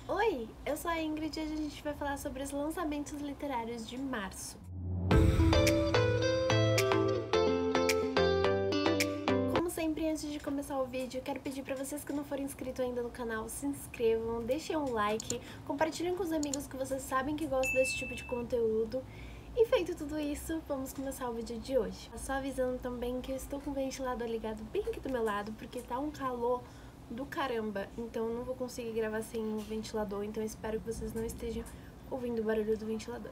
Oi, eu sou a Ingrid e hoje a gente vai falar sobre os lançamentos literários de março. Como sempre, antes de começar o vídeo, eu quero pedir para vocês que não forem inscritos ainda no canal, se inscrevam, deixem um like, compartilhem com os amigos que vocês sabem que gostam desse tipo de conteúdo. E feito tudo isso, vamos começar o vídeo de hoje. Só avisando também que eu estou com o ventilador ligado bem aqui do meu lado, porque tá um calor do caramba, então eu não vou conseguir gravar sem o ventilador, então eu espero que vocês não estejam ouvindo o barulho do ventilador.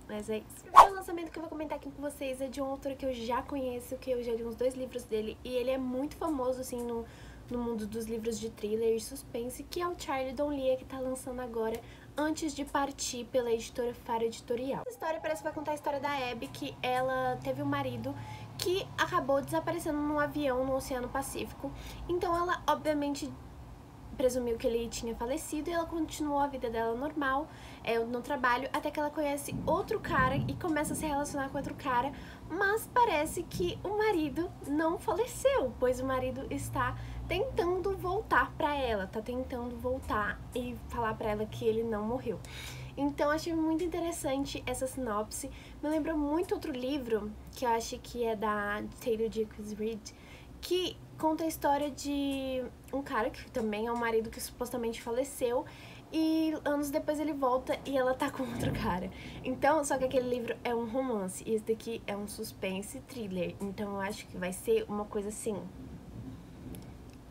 Mas é isso. O primeiro lançamento que eu vou comentar aqui com vocês é de um autor que eu já conheço, que eu já li uns 2 livros dele, e ele é muito famoso, assim, no mundo dos livros de thriller e suspense, que é o Charlie D'Aulia, que tá lançando agora Antes de Partir, pela editora Faro Editorial. Essa história parece que vai contar a história da Abby, que ela teve um marido que acabou desaparecendo num avião no Oceano Pacífico. Então ela, obviamente, presumiu que ele tinha falecido e ela continuou a vida dela normal, no trabalho, até que ela conhece outro cara e começa a se relacionar com outro cara, mas parece que o marido não faleceu, pois o marido está tentando voltar pra ela, tá tentando voltar e falar pra ela que ele não morreu. Então achei muito interessante essa sinopse, me lembrou muito outro livro, que eu acho que é da Taylor Jenkins Reid, que conta a história de um cara que também é um marido que supostamente faleceu e anos depois ele volta e ela tá com outro cara. Então, só que aquele livro é um romance e esse daqui é um suspense thriller. Então eu acho que vai ser uma coisa assim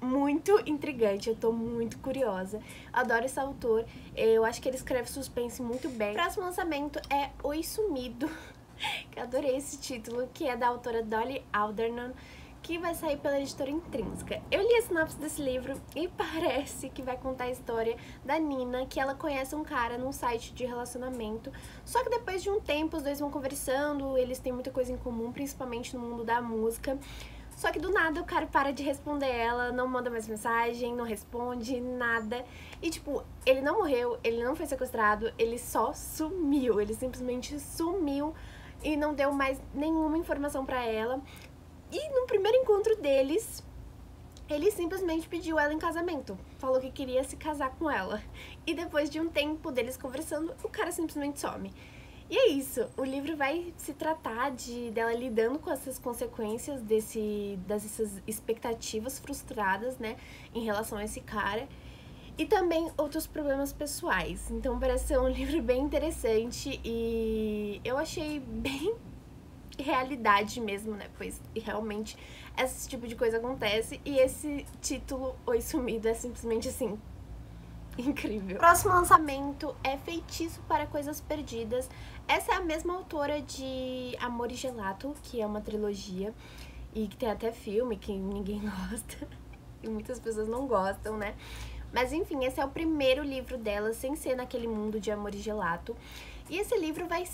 muito intrigante, eu tô muito curiosa. Adoro esse autor, eu acho que ele escreve suspense muito bem. O próximo lançamento é Oi Sumido, que eu adorei esse título, que é da autora Dolly Alderman, que vai sair pela editora Intrínseca. Eu li a sinopse desse livro e parece que vai contar a história da Nina, que ela conhece um cara num site de relacionamento, só que depois de um tempo os dois vão conversando, eles têm muita coisa em comum, principalmente no mundo da música. Só que do nada o cara para de responder ela, não manda mais mensagem, não responde, nada. E tipo, ele não morreu, ele não foi sequestrado, ele só sumiu, ele simplesmente sumiu e não deu mais nenhuma informação pra ela. E no primeiro encontro deles, ele simplesmente pediu ela em casamento, falou que queria se casar com ela. E depois de um tempo deles conversando, o cara simplesmente some. E é isso, o livro vai se tratar dela lidando com essas consequências dessas expectativas frustradas, né, em relação a esse cara. E também outros problemas pessoais. Então parece ser um livro bem interessante e eu achei bem realidade mesmo, né, pois realmente esse tipo de coisa acontece e esse título, Oi Sumido, é simplesmente assim, incrível. O próximo lançamento é Feitiço para Coisas Perdidas. Essa é a mesma autora de Amor e Gelato, que é uma trilogia e que tem até filme que ninguém gosta e muitas pessoas não gostam, né, mas enfim, esse é o primeiro livro dela sem ser naquele mundo de Amor e Gelato, e esse livro vai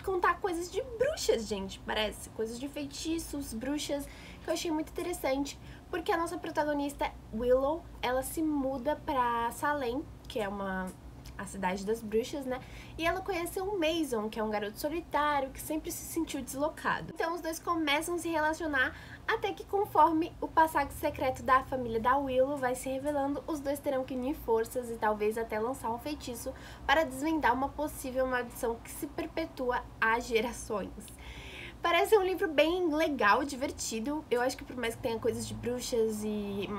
contar coisas de bruxas, gente, parece. Coisas de feitiços, bruxas, que eu achei muito interessante, porque a nossa protagonista, Willow, ela se muda pra Salem, que é a cidade das bruxas, né? E ela conhece o Mason, que é um garoto solitário, que sempre se sentiu deslocado. Então os dois começam a se relacionar, até que conforme o passado secreto da família da Willow vai se revelando, os dois terão que unir forças e talvez até lançar um feitiço para desvendar uma possível maldição que se perpetua há gerações. Parece um livro bem legal, divertido. Eu acho que por mais que tenha coisas de bruxas e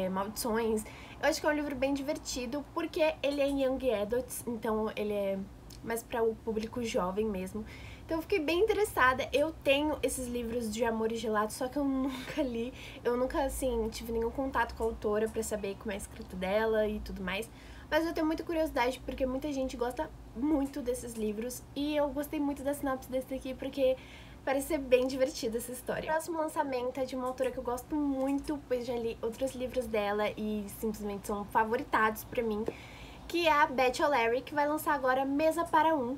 maldições, eu acho que é um livro bem divertido, porque ele é Young Adult, então ele é mais para o público jovem mesmo. Então eu fiquei bem interessada. Eu tenho esses livros de Amor e Gelato, só que eu nunca li. Eu nunca, assim, tive nenhum contato com a autora pra saber como é a escrita dela e tudo mais. Mas eu tenho muita curiosidade, porque muita gente gosta muito desses livros. E eu gostei muito da sinopse desse aqui, porque parece ser bem divertida essa história. O próximo lançamento é de uma autora que eu gosto muito, pois já li outros livros dela e simplesmente são favoritados pra mim, que é a Beth O'Leary, que vai lançar agora Mesa para Um,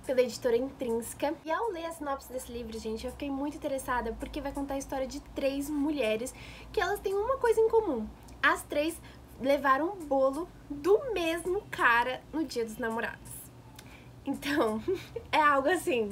pela editora Intrínseca. E ao ler a sinopse desse livro, gente, eu fiquei muito interessada, porque vai contar a história de 3 mulheres que elas têm uma coisa em comum. As 3 levaram um bolo do mesmo cara no Dia dos Namorados. Então, é algo assim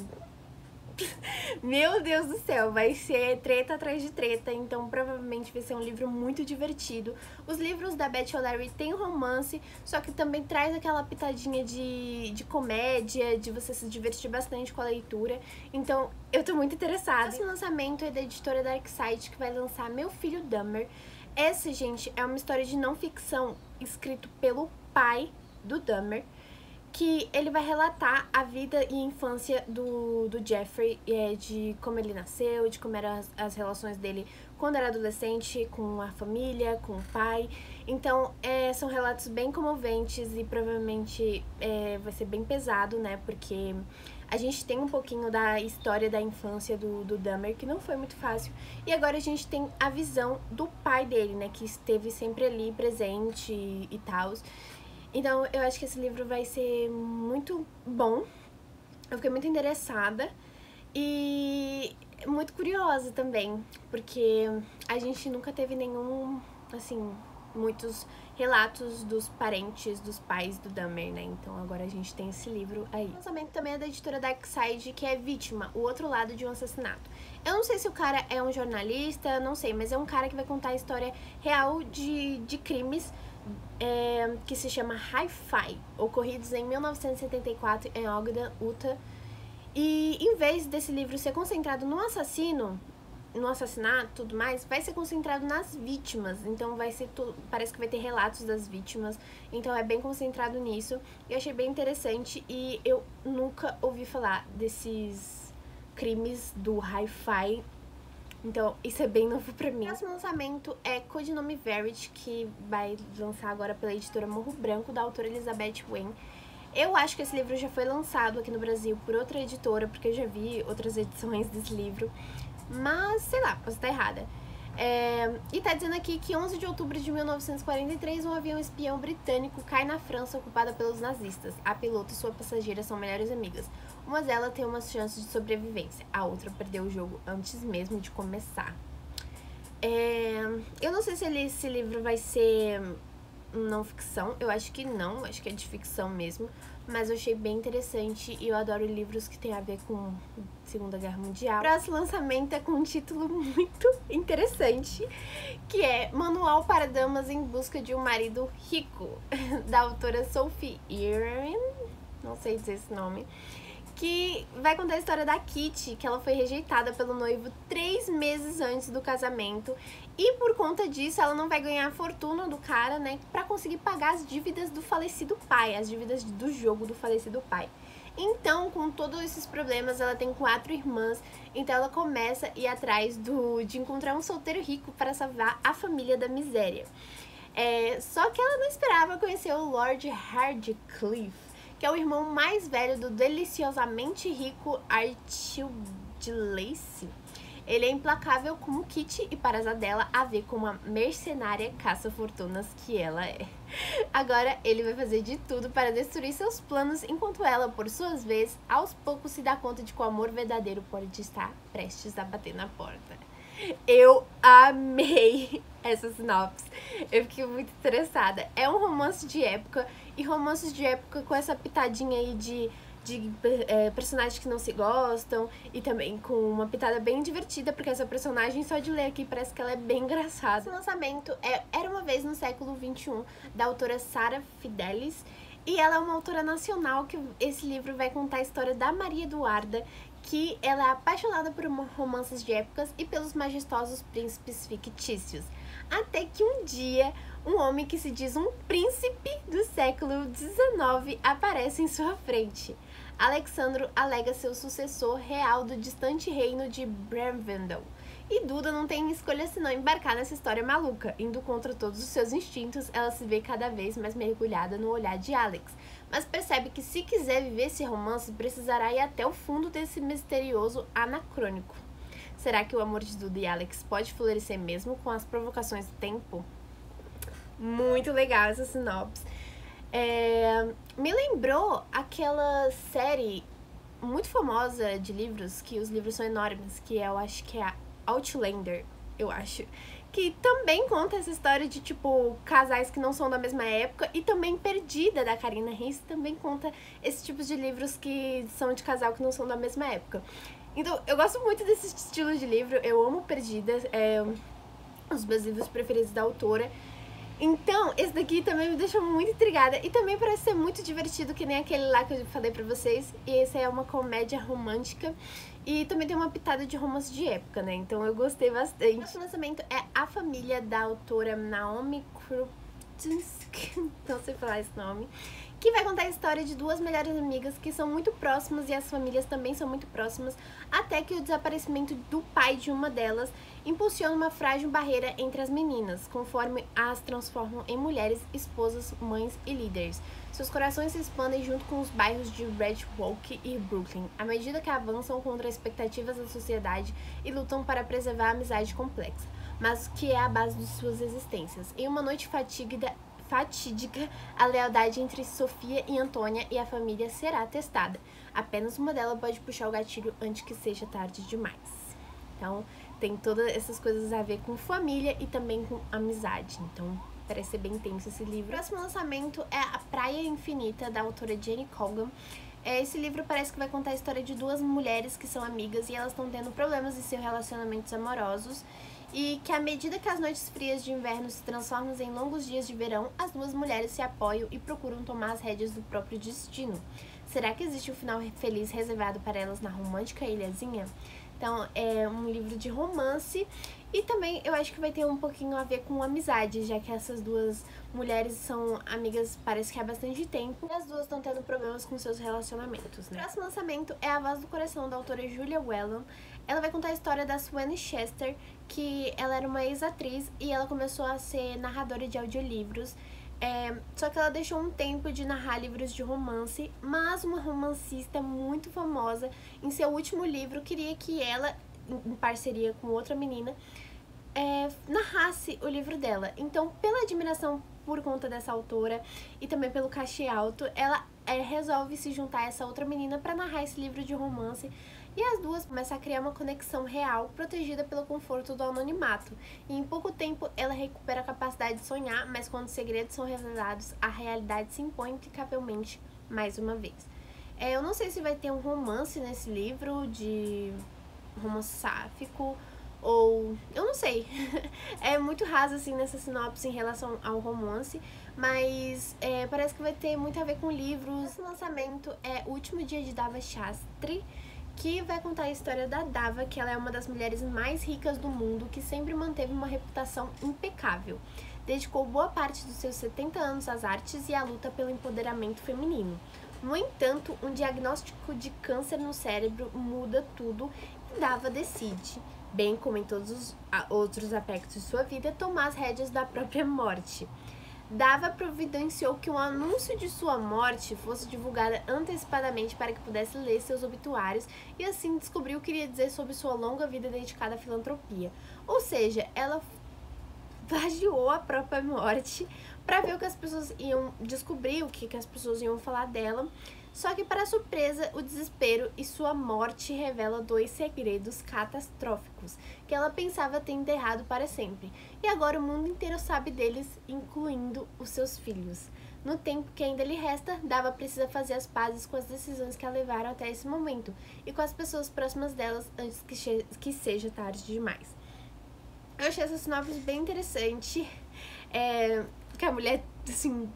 Meu Deus do céu, vai ser treta atrás de treta, então provavelmente vai ser um livro muito divertido. Os livros da Beth O'Leary têm romance, só que também traz aquela pitadinha de comédia, de você se divertir bastante com a leitura. Então eu tô muito interessada. Esse lançamento é da editora Darkside, que vai lançar Meu Filho Dahmer. Essa, gente, é uma história de não ficção escrito pelo pai do Dahmer, que ele vai relatar a vida e infância do Jeffrey, de como ele nasceu, de como eram as relações dele quando era adolescente, com a família, com o pai. Então, são relatos bem comoventes e provavelmente vai ser bem pesado, né, porque a gente tem um pouquinho da história da infância do Dahmer, que não foi muito fácil, e agora a gente tem a visão do pai dele, né, que esteve sempre ali presente e tal. Então, eu acho que esse livro vai ser muito bom. Eu fiquei muito interessada e muito curiosa também, porque a gente nunca teve nenhum, assim, muitos relatos dos parentes, dos pais do Dahmer, né? Então agora a gente tem esse livro aí. O lançamento também é da editora Darkside, que é Vítima, o outro lado de um assassinato. Eu não sei se o cara é um jornalista, não sei, mas é um cara que vai contar a história real de crimes que se chama Hi-Fi, ocorridos em 1974 em Ogden, Utah. E em vez desse livro ser concentrado no assassino, no assassinato e tudo mais, vai ser concentrado nas vítimas. Então vai ser tudo, parece que vai ter relatos das vítimas, então é bem concentrado nisso. Eu achei bem interessante e eu nunca ouvi falar desses crimes do Hi-Fi. Então, isso é bem novo pra mim. O próximo lançamento é Codinome Verity, que vai lançar agora pela editora Morro Branco, da autora Elizabeth Wayne. Eu acho que esse livro já foi lançado aqui no Brasil por outra editora, porque eu já vi outras edições desse livro. Mas, sei lá, posso estar errada. E tá dizendo aqui que 11 de outubro de 1943, um avião espião britânico cai na França ocupada pelos nazistas. A piloto e sua passageira são melhores amigas. Uma delas tem umas chances de sobrevivência, a outra perdeu o jogo antes mesmo de começar. Eu não sei se esse livro vai ser não ficção, eu acho que não, acho que é de ficção mesmo, mas eu achei bem interessante e eu adoro livros que tem a ver com Segunda Guerra Mundial. O próximo lançamento é com um título muito interessante, que é Manual para Damas em Busca de um Marido Rico, da autora Sophie Erin, não sei dizer esse nome, que vai contar a história da Kitty, que ela foi rejeitada pelo noivo 3 meses antes do casamento, e por conta disso ela não vai ganhar a fortuna do cara, né, pra conseguir pagar as dívidas do falecido pai, as dívidas do jogo do falecido pai. Então, com todos esses problemas, ela tem 4 irmãs, então ela começa a ir atrás de encontrar um solteiro rico para salvar a família da miséria. Só que ela não esperava conhecer o Lord Hardcliffe, que é o irmão mais velho do deliciosamente rico Archie de Lacy. Ele é implacável como Kitty e para dela a ver como uma mercenária caça-fortunas que ela é. Agora ele vai fazer de tudo para destruir seus planos, enquanto ela, por sua vez, aos poucos se dá conta de que o amor verdadeiro pode estar prestes a bater na porta. Eu amei essa sinopse, eu fiquei muito interessada. É um romance de época, e romances de época com essa pitadinha aí de personagens que não se gostam, e também com uma pitada bem divertida, porque essa personagem, só de ler aqui, parece que ela é bem engraçada. Esse lançamento é Era Uma Vez no Século XXI, da autora Sara Fidelis, e ela é uma autora nacional, que esse livro vai contar a história da Maria Eduarda, que ela é apaixonada por romances de épocas e pelos majestosos príncipes fictícios. Até que um dia, um homem que se diz um príncipe do século XIX aparece em sua frente. Alexandro alega ser o sucessor real do distante reino de Brevendel. E Duda não tem escolha senão embarcar nessa história maluca. Indo contra todos os seus instintos, ela se vê cada vez mais mergulhada no olhar de Alex. Mas percebe que se quiser viver esse romance, precisará ir até o fundo desse misterioso anacrônico. Será que o amor de Duda e Alex pode florescer mesmo com as provocações do tempo? Muito legal essa sinopse. Me lembrou aquela série muito famosa de livros, que os livros são enormes, que eu acho que é a Outlander, eu acho, que também conta essa história de, tipo, casais que não são da mesma época, e também Perdida, da Karina Risse, também conta esse tipo de livros que são de casal que não são da mesma época. Então, eu gosto muito desse estilo de livro, eu amo Perdidas, é um dos meus livros preferidos da autora. Então, esse daqui também me deixou muito intrigada e também parece ser muito divertido, que nem aquele lá que eu falei pra vocês. E esse é uma comédia romântica e também tem uma pitada de romance de época, né? Então eu gostei bastante. O lançamento é A Família, da autora Naomi Krupczynski, não sei falar esse nome, que vai contar a história de duas melhores amigas que são muito próximas e as famílias também são muito próximas, até que o desaparecimento do pai de uma delas impulsiona uma frágil barreira entre as meninas, conforme as transformam em mulheres, esposas, mães e líderes. Seus corações se expandem junto com os bairros de Red Walk e Brooklyn, à medida que avançam contra as expectativas da sociedade e lutam para preservar a amizade complexa, mas que é a base de suas existências. Em uma noite fatídica, a lealdade entre Sofia e Antônia e a família será testada. Apenas uma delas pode puxar o gatilho antes que seja tarde demais. Então, tem todas essas coisas a ver com família e também com amizade. Então, parece ser bem tenso esse livro. O próximo lançamento é A Praia Infinita, da autora Jenny Colgan. Esse livro parece que vai contar a história de duas mulheres que são amigas e elas estão tendo problemas em seus relacionamentos amorosos. E que à medida que as noites frias de inverno se transformam em longos dias de verão, as duas mulheres se apoiam e procuram tomar as rédeas do próprio destino. Será que existe um final feliz reservado para elas na romântica ilhazinha? Então, é um livro de romance e também eu acho que vai ter um pouquinho a ver com amizade, já que essas duas mulheres são amigas, parece que há bastante tempo, e as duas estão tendo problemas com seus relacionamentos, né? O próximo lançamento é A Voz do Coração, da autora Julia Whelan. Ela vai contar a história da Suanne Chester, que ela era uma ex-atriz e ela começou a ser narradora de audiolivros. Só que ela deixou um tempo de narrar livros de romance, mas uma romancista muito famosa, em seu último livro, queria que ela, em parceria com outra menina, narrasse o livro dela. Então, pela admiração por conta dessa autora e também pelo cachê alto, ela resolve se juntar a essa outra menina para narrar esse livro de romance. E as duas começam a criar uma conexão real, protegida pelo conforto do anonimato. E em pouco tempo ela recupera a capacidade de sonhar, mas quando os segredos são revelados, a realidade se impõe implicavelmente mais uma vez. Eu não sei se vai ter um romance nesse livro, de romance sáfico, ou... eu não sei. É muito raso assim nessa sinopse em relação ao romance, mas parece que vai ter muito a ver com livros. O lançamento é O Último Dia de Dava Shastri, que vai contar a história da Dava, que ela é uma das mulheres mais ricas do mundo, que sempre manteve uma reputação impecável. Dedicou boa parte dos seus 70 anos às artes e à luta pelo empoderamento feminino. No entanto, um diagnóstico de câncer no cérebro muda tudo e Dava decide, bem como em todos os outros aspectos de sua vida, tomar as rédeas da própria morte. Dava providenciou que um anúncio de sua morte fosse divulgado antecipadamente para que pudesse ler seus obituários e assim descobriu o que queria dizer sobre sua longa vida dedicada à filantropia. Ou seja, ela plagiou a própria morte para ver o que as pessoas iam descobrir, o que as pessoas iam falar dela. Só que, para surpresa, o desespero e sua morte revela dois segredos catastróficos que ela pensava ter enterrado para sempre. E agora o mundo inteiro sabe deles, incluindo os seus filhos. No tempo que ainda lhe resta, Dava precisa fazer as pazes com as decisões que a levaram até esse momento e com as pessoas próximas delas antes que seja tarde demais. Eu achei essa sinopse bem interessante, que a mulher, assim,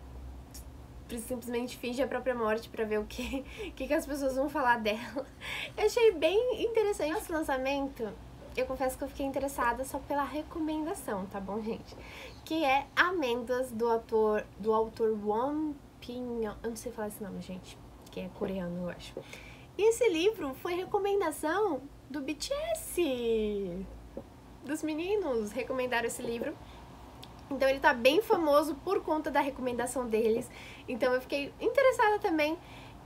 simplesmente finge a própria morte pra ver o que as pessoas vão falar dela. Eu achei bem interessante esse lançamento. Eu confesso que eu fiquei interessada só pela recomendação, tá bom, gente? Que é Amêndoas, do autor Won Pin-yeon. Eu não sei falar esse nome, gente, que é coreano, eu acho. E esse livro foi recomendação do BTS. Dos meninos recomendaram esse livro. Então ele tá bem famoso por conta da recomendação deles. Então eu fiquei interessada também.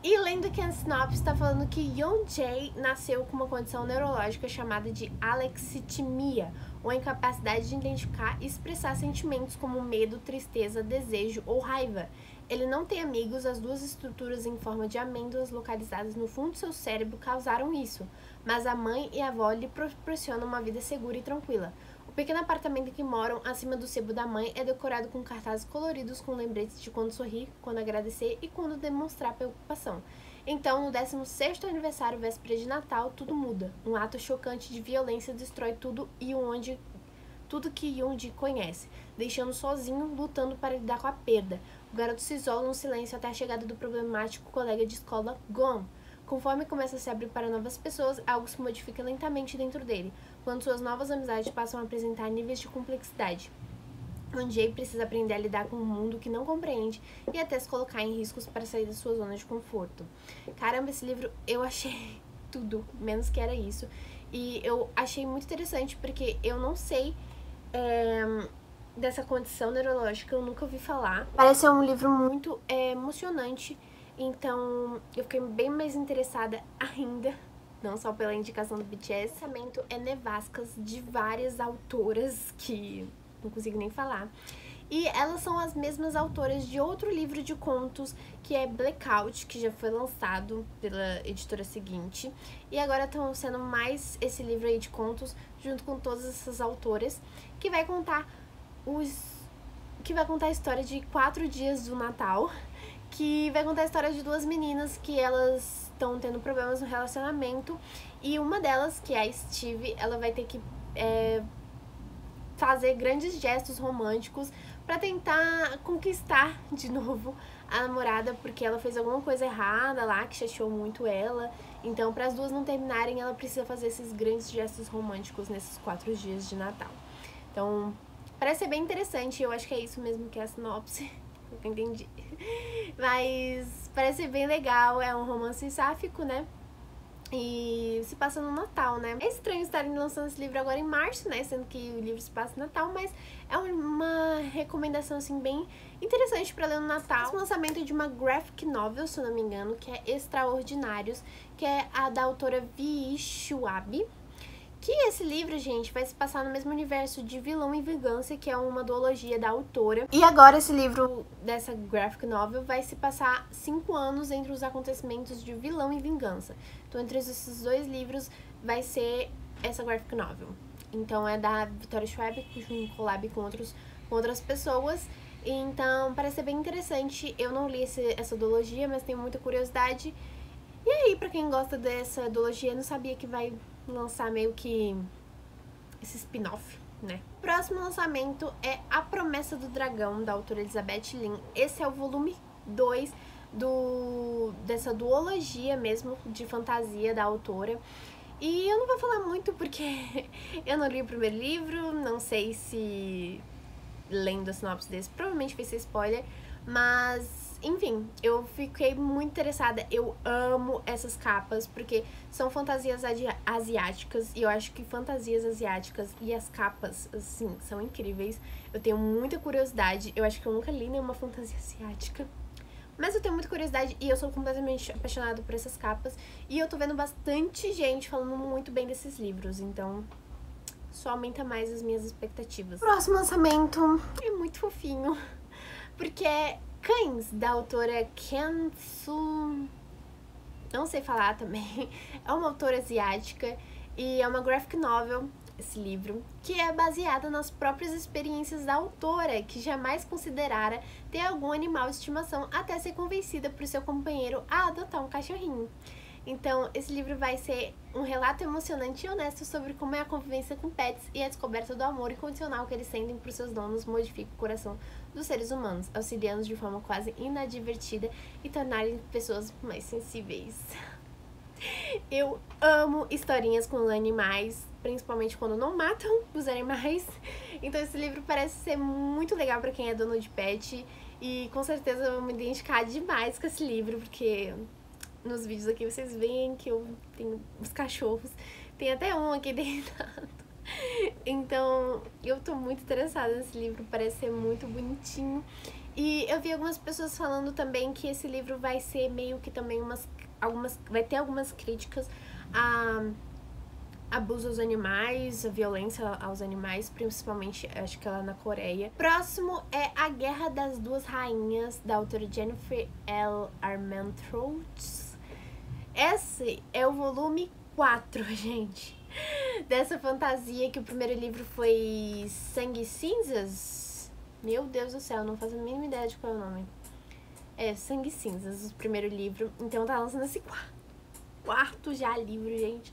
E lendo que a sinopse tá falando que Yeon-jae nasceu com uma condição neurológica chamada de alexitimia, ou incapacidade de identificar e expressar sentimentos como medo, tristeza, desejo ou raiva. Ele não tem amigos, as duas estruturas em forma de amêndoas localizadas no fundo do seu cérebro causaram isso, mas a mãe e a avó lhe proporcionam uma vida segura e tranquila. O pequeno apartamento em que moram, acima do sebo da mãe, é decorado com cartazes coloridos com lembretes de quando sorrir, quando agradecer e quando demonstrar preocupação. Então, no 16º aniversário, véspera de Natal, tudo muda. Um ato chocante de violência destrói tudo que Yoon-ji conhece, deixando sozinho, lutando para lidar com a perda. O garoto se isola no silêncio até a chegada do problemático colega de escola, Gon. Conforme começa a se abrir para novas pessoas, algo se modifica lentamente dentro dele, quando suas novas amizades passam a apresentar níveis de complexidade. Jay precisa aprender a lidar com um mundo que não compreende e até se colocar em riscos para sair da sua zona de conforto. Caramba, esse livro eu achei tudo, menos que era isso. E eu achei muito interessante porque eu não sei dessa condição neurológica, eu nunca ouvi falar. Parece ser um livro muito emocionante, então eu fiquei bem mais interessada ainda. Não só pela indicação do BTS. O lançamento é nevascas de várias autoras que não consigo nem falar. E elas são as mesmas autoras de outro livro de contos, que é Blackout, que já foi lançado pela editora seguinte. E agora estão sendo mais esse livro aí de contos, junto com todas essas autoras, que vai contar a história de 4 dias do Natal, que vai contar a história de 2 meninas que elas estão tendo problemas no relacionamento. E uma delas, que é a Steve, ela vai ter que fazer grandes gestos românticos pra tentar conquistar de novo a namorada, porque ela fez alguma coisa errada lá que chateou muito ela. Então, para as duas não terminarem, ela precisa fazer esses grandes gestos românticos nesses 4 dias de Natal. Então, parece ser bem interessante. Eu acho que é isso mesmo que é a sinopse. Eu entendi. Mas parece ser bem legal. É um romance sáfico, né? E se passa no Natal, né? É estranho estarem lançando esse livro agora em março, né? Sendo que o livro se passa no Natal, mas é uma recomendação, assim, bem interessante pra ler no Natal. Esse lançamento é de uma graphic novel, se eu não me engano, que é Extraordinários, que é a da autora Vi Schwab. Que esse livro, gente, vai se passar no mesmo universo de Vilão e Vingança, que é uma duologia da autora. E agora esse livro dessa graphic novel vai se passar 5 anos entre os acontecimentos de Vilão e Vingança. Então, entre esses 2 livros vai ser essa graphic novel. Então, é da Victoria Schwab, um collab com outras pessoas. Então, parece ser bem interessante. Eu não li essa duologia, mas tenho muita curiosidade. E aí, pra quem gosta dessa duologia, não sabia que vai lançar meio que esse spin-off, né? Próximo lançamento é A Promessa do Dragão, da autora Elizabeth Lin. Esse é o volume 2 dessa duologia mesmo, de fantasia da autora. E eu não vou falar muito porque eu não li o primeiro livro, não sei se lendo a sinopse desse provavelmente vai ser spoiler, mas enfim, eu fiquei muito interessada. Eu amo essas capas, porque são fantasias asiáticas, e eu acho que fantasias asiáticas e as capas, assim, são incríveis. Eu tenho muita curiosidade, eu acho que eu nunca li nenhuma fantasia asiática, mas eu tenho muita curiosidade e eu sou completamente apaixonada por essas capas. E eu tô vendo bastante gente falando muito bem desses livros, então só aumenta mais as minhas expectativas. O próximo lançamento é muito fofinho, porque é Cães, da autora Kensu... não sei falar também. É uma autora asiática e é uma graphic novel, esse livro, que é baseada nas próprias experiências da autora, que jamais considerara ter algum animal de estimação até ser convencida por seu companheiro a adotar um cachorrinho. Então, esse livro vai ser um relato emocionante e honesto sobre como é a convivência com pets e a descoberta do amor incondicional que eles sentem por seus donos modifica o coração dos seres humanos, auxiliando-os de forma quase inadvertida e tornarem pessoas mais sensíveis. Eu amo historinhas com animais, principalmente quando não matam os animais. Então esse livro parece ser muito legal pra quem é dono de pet. E com certeza eu vou me identificar demais com esse livro, porque nos vídeos aqui vocês veem que eu tenho os cachorros. Tem até um aqui deitado. Então eu tô muito interessada nesse livro, parece ser muito bonitinho. E eu vi algumas pessoas falando também que esse livro vai ser meio que também vai ter algumas críticas a abuso aos animais, a violência aos animais, principalmente acho que lá na Coreia. Próximo é A Guerra das Duas Rainhas, da autora Jennifer L. Armentrout. Esse é o volume 4, gente. dessa fantasia, que o primeiro livro foi Sangue e Cinzas. Meu Deus do céu, não faço a mínima ideia de qual é o nome. É, Sangue e Cinzas, o primeiro livro. Então tá lançando esse quarto já livro, gente.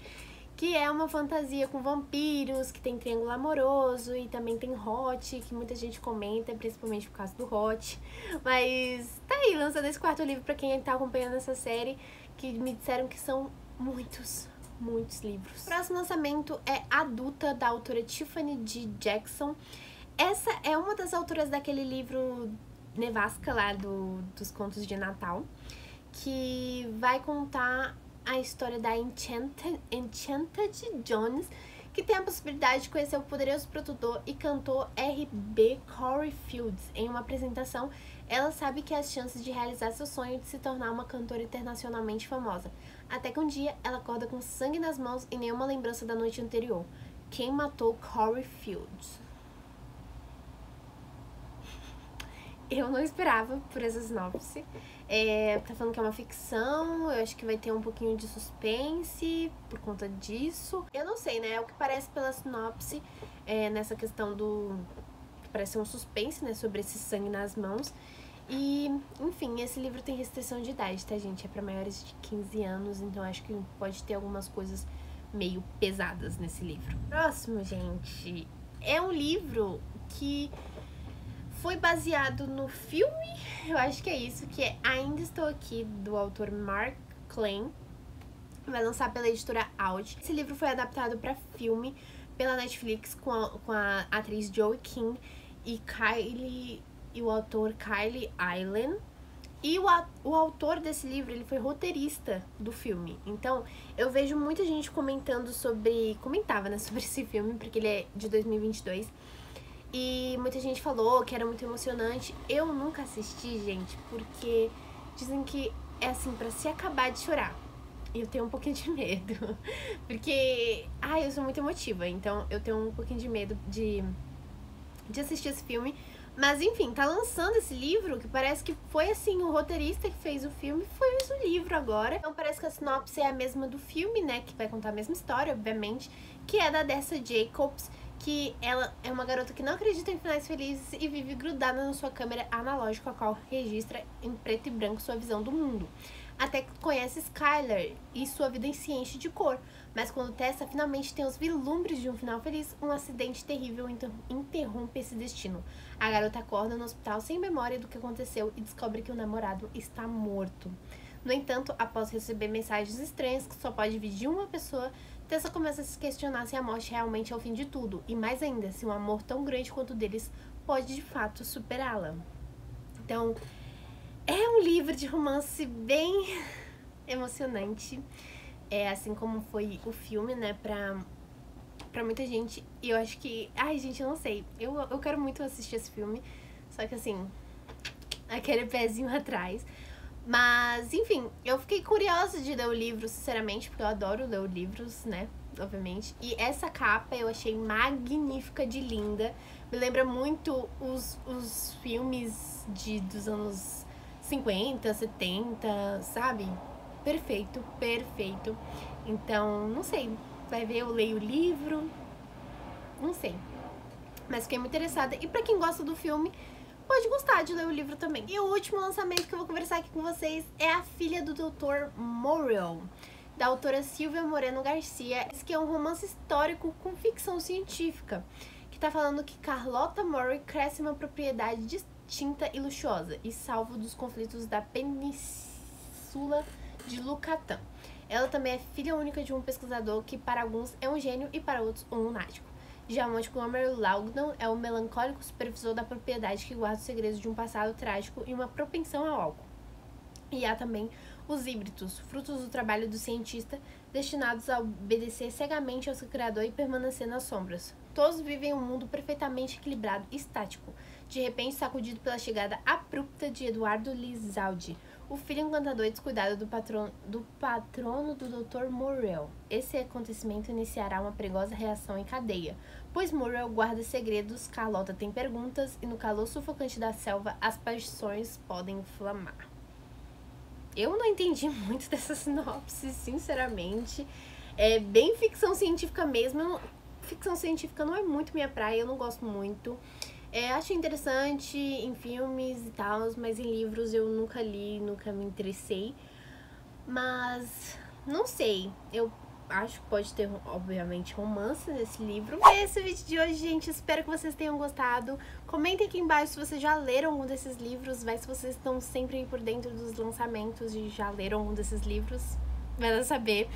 Que é uma fantasia com vampiros, que tem triângulo amoroso e também tem hot, que muita gente comenta, principalmente por causa do hot. Mas tá aí, lançando esse quarto livro pra quem tá acompanhando essa série, que me disseram que são muitos livros. O próximo lançamento é Adulta, da autora Tiffany D. Jackson. Essa é uma das autoras daquele livro Nevasca lá dos contos de Natal, que vai contar a história da Enchanted Jones, que tem a possibilidade de conhecer o poderoso produtor e cantor R.B. Corey Fields. Em uma apresentação, ela sabe que as chances de realizar seu sonho de se tornar uma cantora internacionalmente famosa. Até que um dia, ela acorda com sangue nas mãos e nenhuma lembrança da noite anterior. Quem matou Corey Fields? Eu não esperava por essa sinopse. Tá falando que é uma ficção, eu acho que vai ter um pouquinho de suspense por conta disso. Eu não sei, né? É o que parece pela sinopse, nessa questão do... Parece um suspense, né? Sobre esse sangue nas mãos. E, enfim, esse livro tem restrição de idade, tá, gente? É pra maiores de 15 anos, então acho que pode ter algumas coisas meio pesadas nesse livro. Próximo, gente, é um livro que foi baseado no filme, eu acho que é isso, que é Ainda Estou Aqui, do autor Mark Klein. Vai lançar pela editora Out. Esse livro foi adaptado para filme pela Netflix com a atriz Joey King e o autor Kylie Island. E o autor desse livro, ele foi roteirista do filme. Então, eu vejo muita gente comentava, né, sobre esse filme, porque ele é de 2022. E muita gente falou que era muito emocionante. Eu nunca assisti, gente, porque dizem que é assim, pra se acabar de chorar. E eu tenho um pouquinho de medo. Porque, eu sou muito emotiva, então eu tenho um pouquinho de medo de assistir esse filme. Mas enfim, tá lançando esse livro, que parece que foi assim, o roteirista que fez o filme fez o livro agora. Então parece que a sinopse é a mesma do filme, né, que vai contar a mesma história, obviamente, que é da Dessa Jacobs, que ela é uma garota que não acredita em finais felizes e vive grudada na sua câmera analógica, a qual registra em preto e branco sua visão do mundo. Até que conhece Skylar e sua vida se enche de cor. Mas quando Tessa finalmente tem os vislumbres de um final feliz, um acidente terrível interrompe esse destino. A garota acorda no hospital sem memória do que aconteceu e descobre que o namorado está morto. No entanto, após receber mensagens estranhas que só pode vir de uma pessoa, Tessa começa a se questionar se a morte realmente é o fim de tudo, e mais ainda, se um amor tão grande quanto o deles pode de fato superá-la. Então, é um livro de romance bem emocionante, assim como foi o filme, né, pra muita gente. E eu acho que, gente, eu não sei, eu quero muito assistir esse filme, só que assim, aquele pezinho atrás. Mas, enfim, eu fiquei curiosa de ler o livro, sinceramente, porque eu adoro ler livros, né, obviamente. E essa capa eu achei magnífica de linda. Me lembra muito os filmes dos anos 50, 70, sabe? Perfeito, perfeito. Então, não sei, vai ver, eu leio o livro, não sei. Mas fiquei muito interessada. E pra quem gosta do filme, pode gostar de ler o livro também. E o último lançamento que eu vou conversar aqui com vocês é A Filha do Dr. Morrell, da autora Silvia Moreno Garcia. Esse que é um romance histórico com ficção científica, que tá falando que Carlota Morrell cresce em uma propriedade distinta e luxuosa e salvo dos conflitos da Península de Yucatán. Ela também é filha única de um pesquisador que para alguns é um gênio e para outros um lunático. Já Montgomery Langdon é o melancólico supervisor da propriedade que guarda os segredos de um passado trágico e uma propensão ao álcool. E há também os híbridos, frutos do trabalho do cientista, destinados a obedecer cegamente ao seu criador e permanecer nas sombras. Todos vivem um mundo perfeitamente equilibrado e estático, de repente sacudido pela chegada abrupta de Eduardo Lizaldi, o filho encantador e descuidado do patrono do Dr. Morrell. Esse acontecimento iniciará uma perigosa reação em cadeia, pois Morrell guarda segredos, Carlota tem perguntas e no calor sufocante da selva as paixões podem inflamar. Eu não entendi muito dessa sinopse, sinceramente. É bem ficção científica mesmo. Ficção científica não é muito minha praia, eu não gosto muito. Acho interessante em filmes e tal, mas em livros eu nunca li, nunca me interessei. Mas não sei, eu acho que pode ter, obviamente, romance nesse livro. Esse é o vídeo de hoje, gente. Espero que vocês tenham gostado. Comentem aqui embaixo se vocês já leram algum desses livros. Vai se vocês estão sempre por dentro dos lançamentos e já leram algum desses livros. Vai lá saber.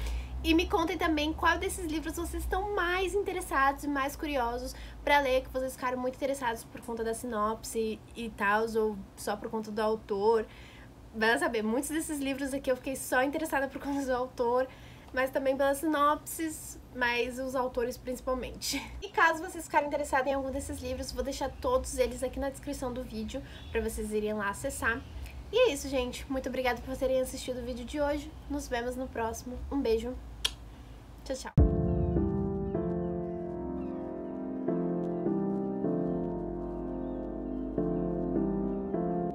E me contem também qual desses livros vocês estão mais interessados e mais curiosos pra ler, que vocês ficaram muito interessados por conta da sinopse e tal, ou só por conta do autor. Vai saber, muitos desses livros aqui eu fiquei só interessada por conta do autor, mas também pelas sinopses, mas os autores principalmente. E caso vocês ficarem interessados em algum desses livros, vou deixar todos eles aqui na descrição do vídeo pra vocês irem lá acessar. E é isso, gente. Muito obrigada por terem assistido o vídeo de hoje. Nos vemos no próximo. Um beijo. Tchau, tchau.